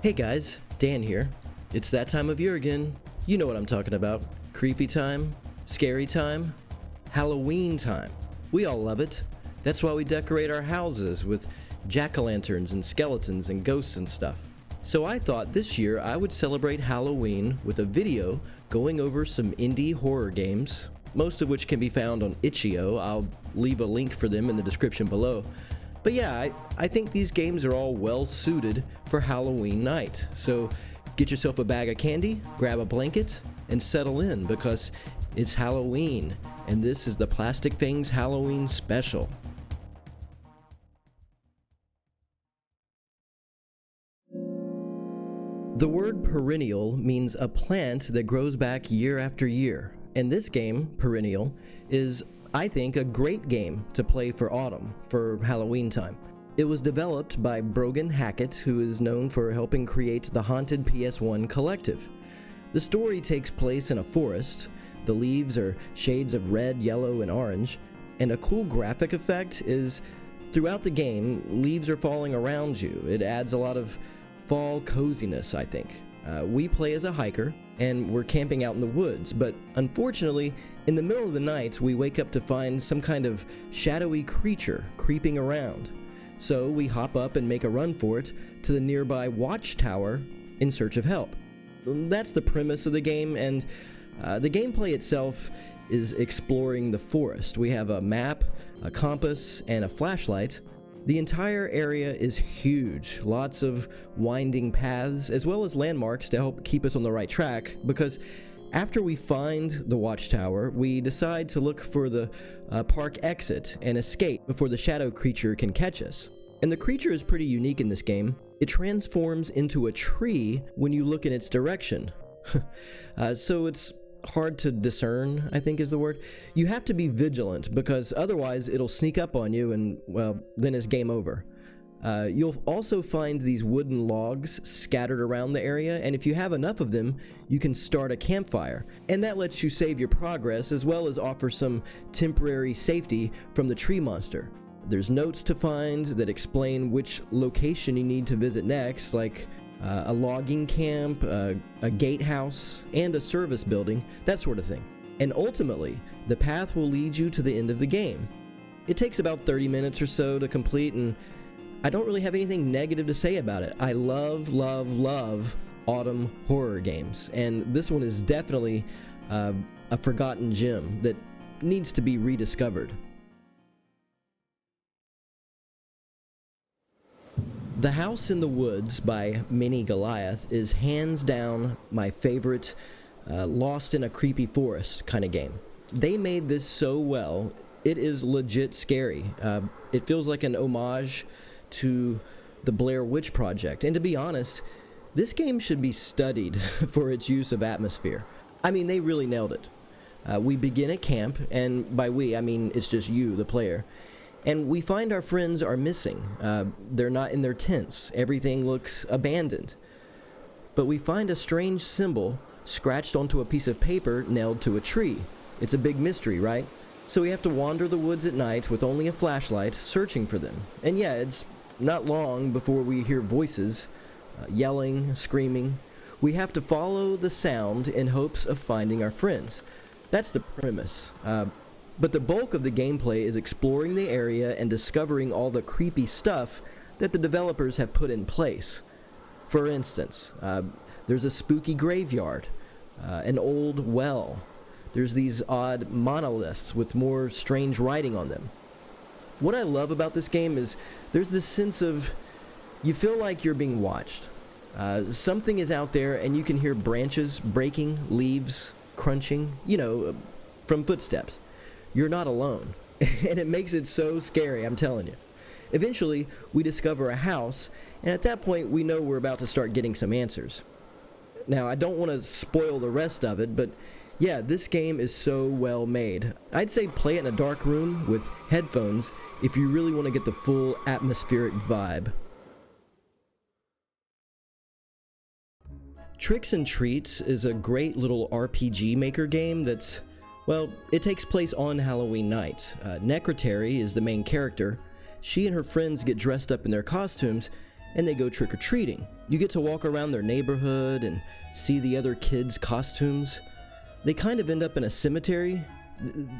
Hey guys, Dan here. It's that time of year again. You know what I'm talking about. Creepy time, scary time, Halloween time. We all love it. That's why we decorate our houses with jack-o'-lanterns and skeletons and ghosts and stuff. So I thought this year I would celebrate Halloween with a video going over some indie horror games, most of which can be found on itch.io. I'll leave a link for them in the description below. But yeah, I think these games are all well suited for Halloween night. So get yourself a bag of candy, grab a blanket, and settle in because it's Halloween, and this is the Plastic Fangs Halloween special. The word perennial means a plant that grows back year after year, and this game, Perennial, is I think a great game to play for autumn, for Halloween time. It was developed by Brogan Hackett, who is known for helping create the Haunted PS1 Collective. The story takes place in a forest. The leaves are shades of red, yellow, and orange, and a cool graphic effect is throughout the game, leaves are falling around you. It adds a lot of fall coziness, I think. We play as a hiker, and we're camping out in the woods, but unfortunately, in the middle of the night, we wake up to find some kind of shadowy creature creeping around. So we hop up and make a run for it to the nearby watchtower in search of help. That's the premise of the game, and the gameplay itself is exploring the forest. We have a map, a compass, and a flashlight. The entire area is huge, lots of winding paths, as well as landmarks to help keep us on the right track, because after we find the watchtower, we decide to look for the park exit and escape before the shadow creature can catch us. And the creature is pretty unique in this game. It transforms into a tree when you look in its direction. So it's hard to discern, I think is the word. You have to be vigilant because otherwise it'll sneak up on you and, well, then it's game over. You'll also find these wooden logs scattered around the area, and if you have enough of them, you can start a campfire. And that lets you save your progress as well as offer some temporary safety from the tree monster. There's notes to find that explain which location you need to visit next, like a logging camp, a gatehouse, and a service building, that sort of thing. And ultimately, the path will lead you to the end of the game. It takes about 30 minutes or so to complete, and I don't really have anything negative to say about it. I love, love, love autumn horror games, and this one is definitely a forgotten gem that needs to be rediscovered. The House in the Woods by Mini Goliath is hands down my favorite lost in a creepy forest kind of game. They made this so well, it is legit scary. It feels like an homage to the Blair Witch Project, and to be honest, this game should be studied for its use of atmosphere. I mean, they really nailed it. We begin at camp, and by we, I mean it's just you, the player. And we find our friends are missing. They're not in their tents. Everything looks abandoned. But we find a strange symbol scratched onto a piece of paper nailed to a tree. It's a big mystery, right? So we have to wander the woods at night with only a flashlight, searching for them. And yeah, it's not long before we hear voices, yelling, screaming. We have to follow the sound in hopes of finding our friends. That's the premise. But the bulk of the gameplay is exploring the area and discovering all the creepy stuff that the developers have put in place. For instance, there's a spooky graveyard, an old well. There's these odd monoliths with more strange writing on them. What I love about this game is there's this sense of you feel like you're being watched. Something is out there and you can hear branches breaking, leaves crunching, from footsteps. You're not alone, and it makes it so scary, I'm telling you. Eventually, we discover a house, and at that point, we know we're about to start getting some answers. Now, I don't want to spoil the rest of it, but yeah, this game is so well made. I'd say play it in a dark room with headphones if you really want to get the full atmospheric vibe. Tricks and Treats is a great little RPG maker game that's, well, it takes place on Halloween night. Necrotary is the main character. She and her friends get dressed up in their costumes, and they go trick-or-treating. You get to walk around their neighborhood and see the other kids' costumes. They kind of end up in a cemetery.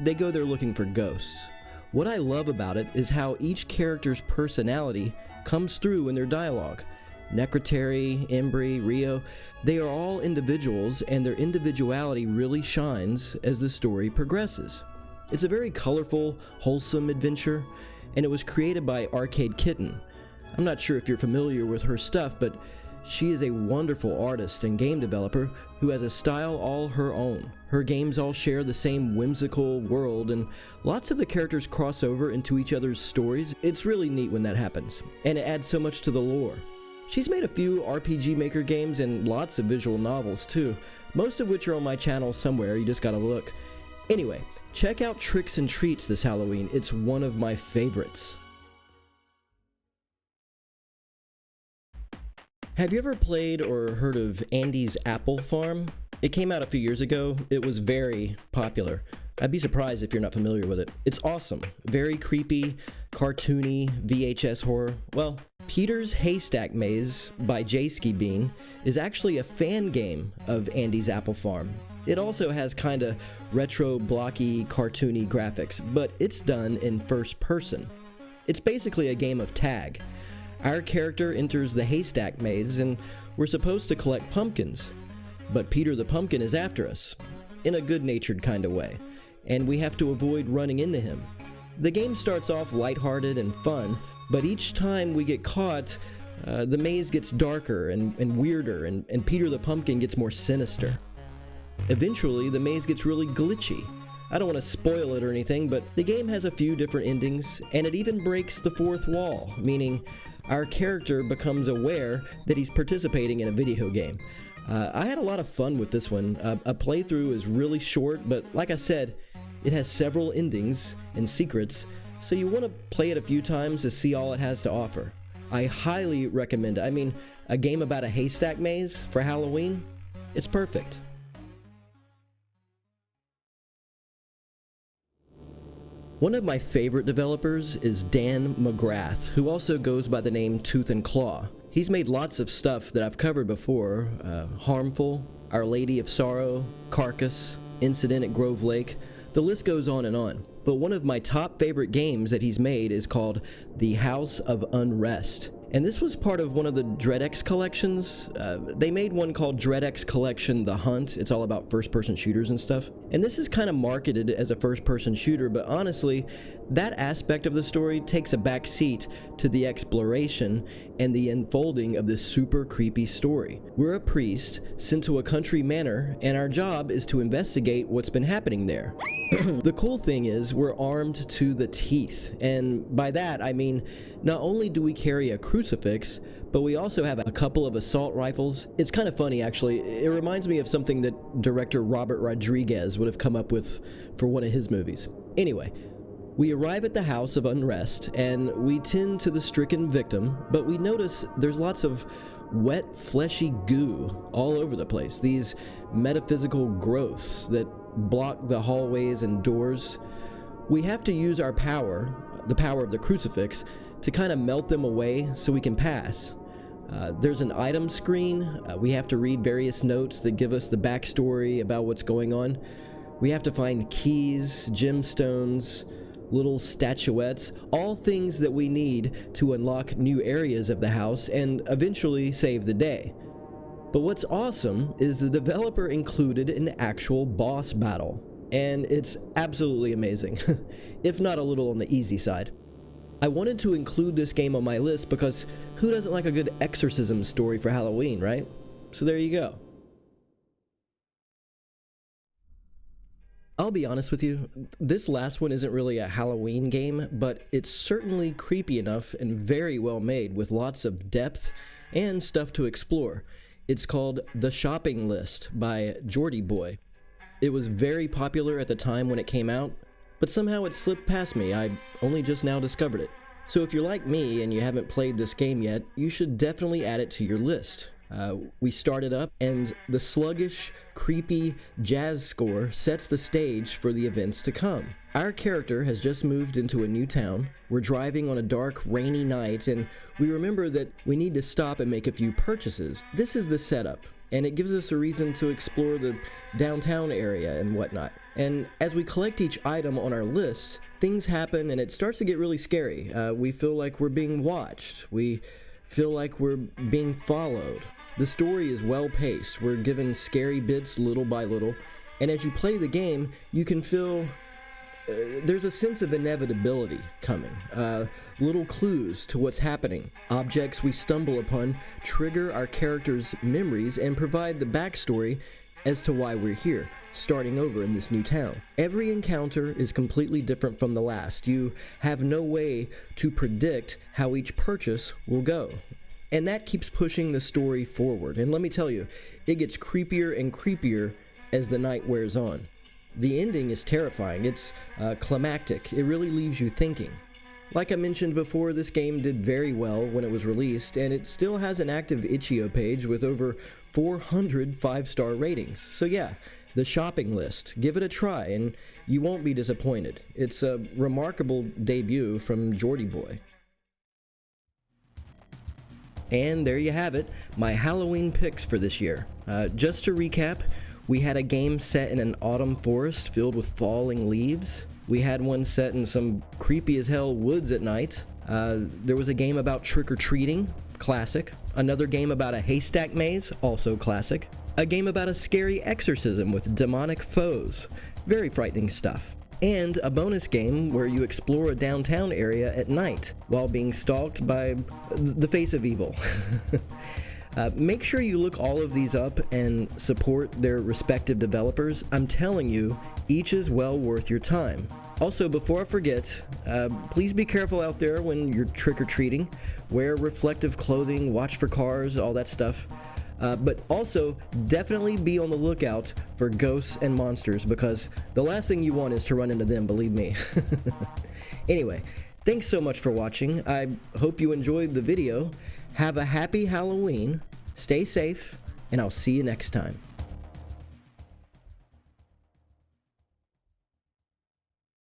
They go there looking for ghosts. What I love about it is how each character's personality comes through in their dialogue. Necrotary, Embry, Rio, they are all individuals, and their individuality really shines as the story progresses. It's a very colorful, wholesome adventure, and it was created by Arcade Kitten. I'm not sure if you're familiar with her stuff, but she is a wonderful artist and game developer who has a style all her own. Her games all share the same whimsical world, and lots of the characters cross over into each other's stories. It's really neat when that happens, and it adds so much to the lore. She's made a few RPG Maker games and lots of visual novels too, most of which are on my channel somewhere, you just gotta look. Anyway, check out Tricks and Treats this Halloween, it's one of my favorites. Have you ever played or heard of Andy's Apple Farm? It came out a few years ago, it was very popular. I'd be surprised if you're not familiar with it. It's awesome, very creepy, cartoony, VHS horror. Well, Peter's Haystack Maze by J-Ski Bean is actually a fan game of Andy's Apple Farm. It also has kinda retro, blocky, cartoony graphics, but it's done in first person. It's basically a game of tag. Our character enters the haystack maze and we're supposed to collect pumpkins. But Peter the Pumpkin is after us, in a good-natured kind of way, and we have to avoid running into him. The game starts off lighthearted and fun, but each time we get caught, the maze gets darker and weirder, and Peter the Pumpkin gets more sinister. Eventually, the maze gets really glitchy. I don't want to spoil it or anything, but the game has a few different endings, and it even breaks the fourth wall, meaning our character becomes aware that he's participating in a video game. I had a lot of fun with this one. A playthrough is really short, but like I said, it has several endings and secrets, so you want to play it a few times to see all it has to offer. I highly recommend it. I mean, a game about a haystack maze for Halloween? It's perfect. One of my favorite developers is Dan McGrath, who also goes by the name Tooth and Claw. He's made lots of stuff that I've covered before, Harmful, Our Lady of Sorrow, Carcass, Incident at Grove Lake, the list goes on and on. But one of my top favorite games that he's made is called The House of Unrest. And this was part of one of the DreadX collections. They made one called DreadX Collection The Hunt. It's all about first-person shooters and stuff. And this is kind of marketed as a first-person shooter, but honestly, that aspect of the story takes a back seat to the exploration and the unfolding of this super creepy story. We're a priest sent to a country manor, and our job is to investigate what's been happening there. The cool thing is we're armed to the teeth, and by that I mean not only do we carry a crucifix, but we also have a couple of assault rifles. It's kind of funny actually. It reminds me of something that director Robert Rodriguez would have come up with for one of his movies. Anyway, we arrive at the House of Unrest and we tend to the stricken victim, but we notice there's lots of wet, fleshy goo all over the place. These metaphysical growths that block the hallways and doors. We have to use our power, the power of the crucifix, to kind of melt them away so we can pass. There's an item screen. We have to read various notes that give us the backstory about what's going on. We have to find keys, gemstones, little statuettes, all things that we need to unlock new areas of the house and eventually save the day. But what's awesome is the developer included an actual boss battle, and it's absolutely amazing, if not a little on the easy side. I wanted to include this game on my list because who doesn't like a good exorcism story for Halloween, right? So there you go. I'll be honest with you, this last one isn't really a Halloween game, but it's certainly creepy enough and very well made with lots of depth and stuff to explore. It's called The Shopping List by Geordie Boy. It was very popular at the time when it came out, but somehow it slipped past me. I only just now discovered it. So if you're like me and you haven't played this game yet, you should definitely add it to your list. We started up, and the sluggish, creepy jazz score sets the stage for the events to come. Our character has just moved into a new town. We're driving on a dark, rainy night, and we remember that we need to stop and make a few purchases. This is the setup, and it gives us a reason to explore the downtown area and whatnot. And as we collect each item on our list, things happen and it starts to get really scary. We feel like we're being watched. We feel like we're being followed. The story is well paced. We're given scary bits little by little, and as you play the game, you can feel there's a sense of inevitability coming. Little clues to what's happening. Objects we stumble upon trigger our character's memories and provide the backstory as to why we're here, starting over in this new town. Every encounter is completely different from the last. You have no way to predict how each purchase will go. And that keeps pushing the story forward. And let me tell you, it gets creepier and creepier as the night wears on. The ending is terrifying. It's climactic. It really leaves you thinking. Like I mentioned before, this game did very well when it was released, and it still has an active itch.io page with over 400 5-star ratings. So yeah, the shopping list. Give it a try, and you won't be disappointed. It's a remarkable debut from Geordie Boy. And there you have it, my Halloween picks for this year. Just to recap, we had a game set in an autumn forest filled with falling leaves. We had one set in some creepy as hell woods at night. There was a game about trick-or-treating, classic. Another game about a haystack maze, also classic. A game about a scary exorcism with demonic foes, very frightening stuff. And a bonus game where you explore a downtown area at night while being stalked by the face of evil. Make sure you look all of these up and support their respective developers. I'm telling you, each is well worth your time. Also, before I forget, please be careful out there when you're trick-or-treating. Wear reflective clothing, watch for cars, all that stuff. But also, definitely be on the lookout for ghosts and monsters, because the last thing you want is to run into them, believe me. Anyway, thanks so much for watching. I hope you enjoyed the video. Have a happy Halloween, stay safe, and I'll see you next time.